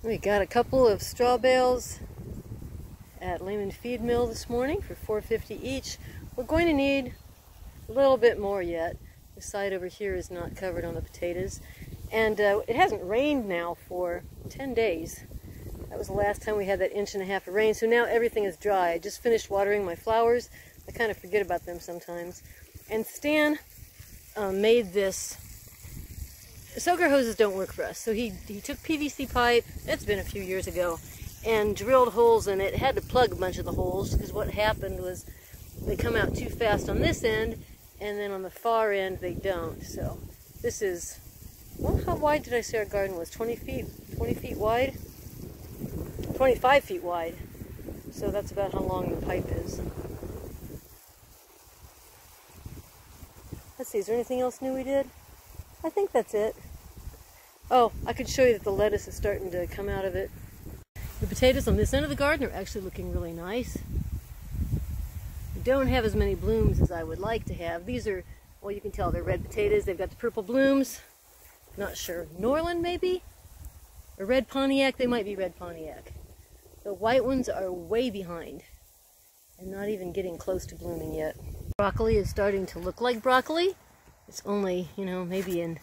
We got a couple of straw bales at Lehman Feed Mill this morning for $4.50 each. We're going to need a little bit more yet. The side over here is not covered on the potatoes. And it hasn't rained now for 10 days. That was the last time we had that 1.5 inches of rain, so now everything is dry. I just finished watering my flowers. I kind of forget about them sometimes. And Stan made this. Soaker hoses don't work for us, so he took PVC pipe, it's been a few years ago, and drilled holes in it. Had to plug a bunch of the holes, because what happened was they come out too fast on this end, and then on the far end they don't. So this is, well, how wide did I say our garden was? 20 feet wide? 25 feet wide. So that's about how long the pipe is. Let's see, is there anything else new we did? I think that's it. Oh, I could show you that the lettuce is starting to come out of it. The potatoes on this end of the garden are actually looking really nice. We don't have as many blooms as I would like to have. These are, well, you can tell they're red potatoes. They've got the purple blooms. Not sure. Norland, maybe? Or red Pontiac? They might be red Pontiac. The white ones are way behind and not even getting close to blooming yet. Broccoli is starting to look like broccoli. It's only, you know, maybe an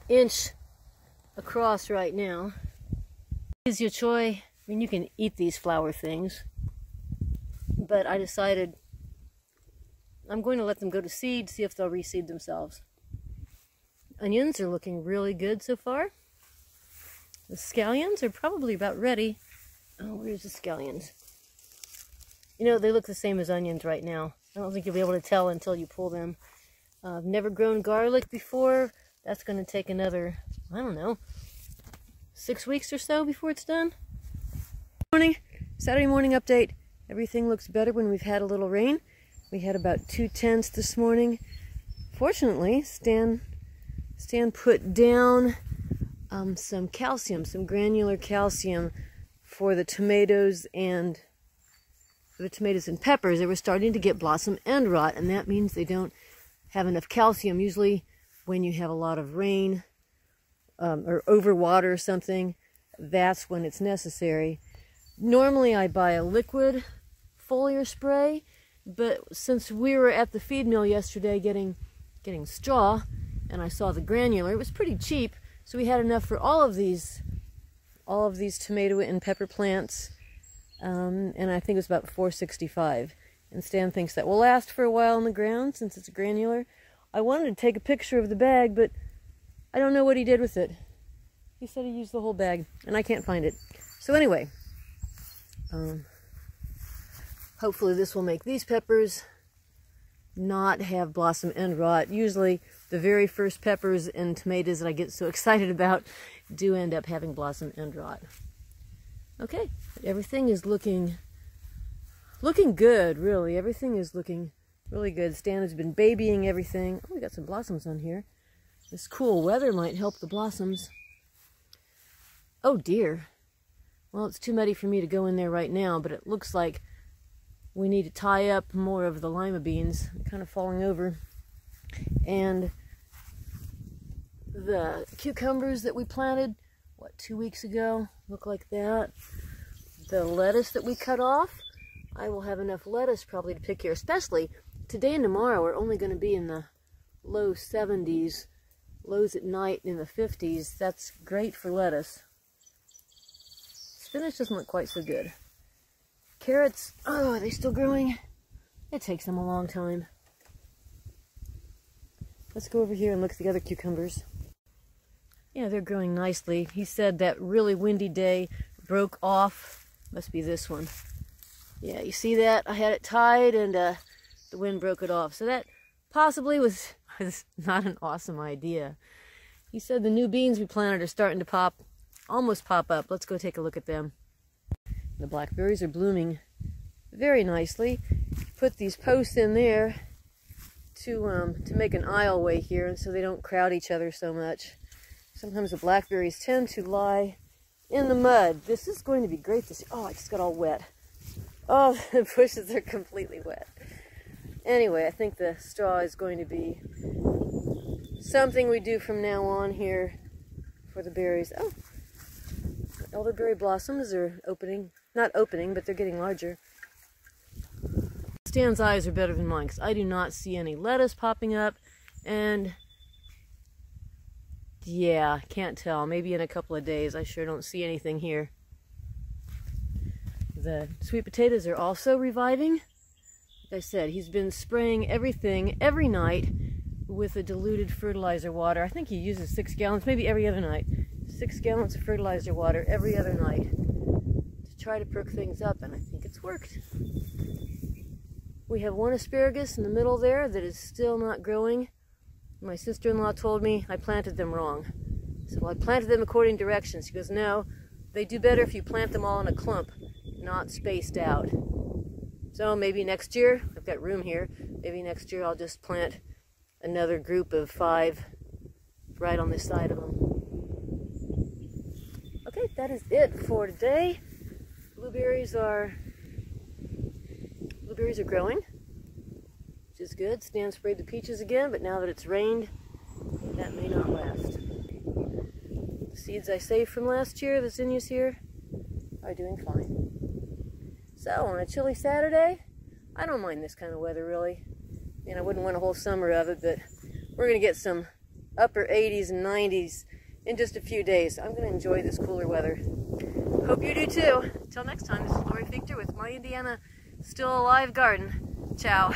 inch across right now. Is your choy? I mean, you can eat these flower things, but I decided I'm going to let them go to seed, see if they'll reseed themselves. Onions are looking really good so far. The scallions are probably about ready. Oh, where's the scallions? You know, they look the same as onions right now. I don't think you'll be able to tell until you pull them. I've never grown garlic before. That's going to take another, I don't know, 6 weeks or so before it's done. Saturday morning update. Everything looks better when we've had a little rain. We had about 2/10 this morning. Fortunately, Stan put down some calcium, some granular calcium for the tomatoes and peppers. They were starting to get blossom end rot, and that means they don't have enough calcium. Usually when you have a lot of rain or overwater or something, that's when it's necessary. Normally I buy a liquid foliar spray, but since we were at the feed mill yesterday getting straw, and I saw the granular, it was pretty cheap, so we had enough for all of these tomato and pepper plants, and I think it was about $4.65. And Stan thinks that will last for a while in the ground since it's granular. I wanted to take a picture of the bag, but I don't know what he did with it. He said he used the whole bag, and I can't find it. So anyway, hopefully this will make these peppers not have blossom end rot. Usually the very first peppers and tomatoes that I get so excited about do end up having blossom end rot. Okay, everything is looking good, really. Everything is looking really good. Stan has been babying everything. Oh, we got some blossoms on here. This cool weather might help the blossoms. Oh dear. Well, it's too muddy for me to go in there right now, but it looks like we need to tie up more of the lima beans. They're kind of falling over. And the cucumbers that we planted, 2 weeks ago, look like that. The lettuce that we cut off, I will have enough lettuce probably to pick here, especially today and tomorrow are only going to be in the low 70s, lows at night in the 50s. That's great for lettuce. Spinach doesn't look quite so good. Carrots, oh, are they still growing? It takes them a long time. Let's go over here and look at the other cucumbers. Yeah, they're growing nicely. He said that really windy day broke off. Must be this one. Yeah, you see that? I had it tied and the wind broke it off. So that possibly was not an awesome idea. He said the new beans we planted are starting to almost pop up. Let's go take a look at them. The blackberries are blooming very nicely. Put these posts in there to make an aisleway here, and so they don't crowd each other so much. Sometimes the blackberries tend to lie in the mud. This is going to be great to see. Oh, I just got all wet. Oh, the bushes are completely wet. Anyway, I think the straw is going to be something we do from now on here for the berries. Oh, Elderberry blossoms are opening. Not opening, but they're getting larger. Stan's eyes are better than mine because I do not see any lettuce popping up. And yeah, can't tell. Maybe in a couple of days. I sure don't see anything here. The sweet potatoes are also reviving. Like I said, he's been spraying everything every night with a diluted fertilizer water. I think he uses 6 gallons, maybe every other night. 6 gallons of fertilizer water every other night to try to perk things up, and I think it's worked. We have one asparagus in the middle there that is still not growing. My sister-in-law told me I planted them wrong. So I planted them according to directions. She goes, no, they do better if you plant them all in a clump, not spaced out. So maybe next year, I've got room here, maybe next year I'll just plant another group of 5 right on this side of them. Okay, that is it for today. Blueberries are growing, which is good. Stan sprayed the peaches again, but now that it's rained, that may not last. The seeds I saved from last year, the zinnias here, are doing fine. So, on a chilly Saturday, I don't mind this kind of weather, really. I mean, I wouldn't want a whole summer of it, but we're going to get some upper 80s and 90s in just a few days. I'm going to enjoy this cooler weather. Hope you do too. Until next time, this is Fiechter with My Indiana Still Alive Garden. Ciao.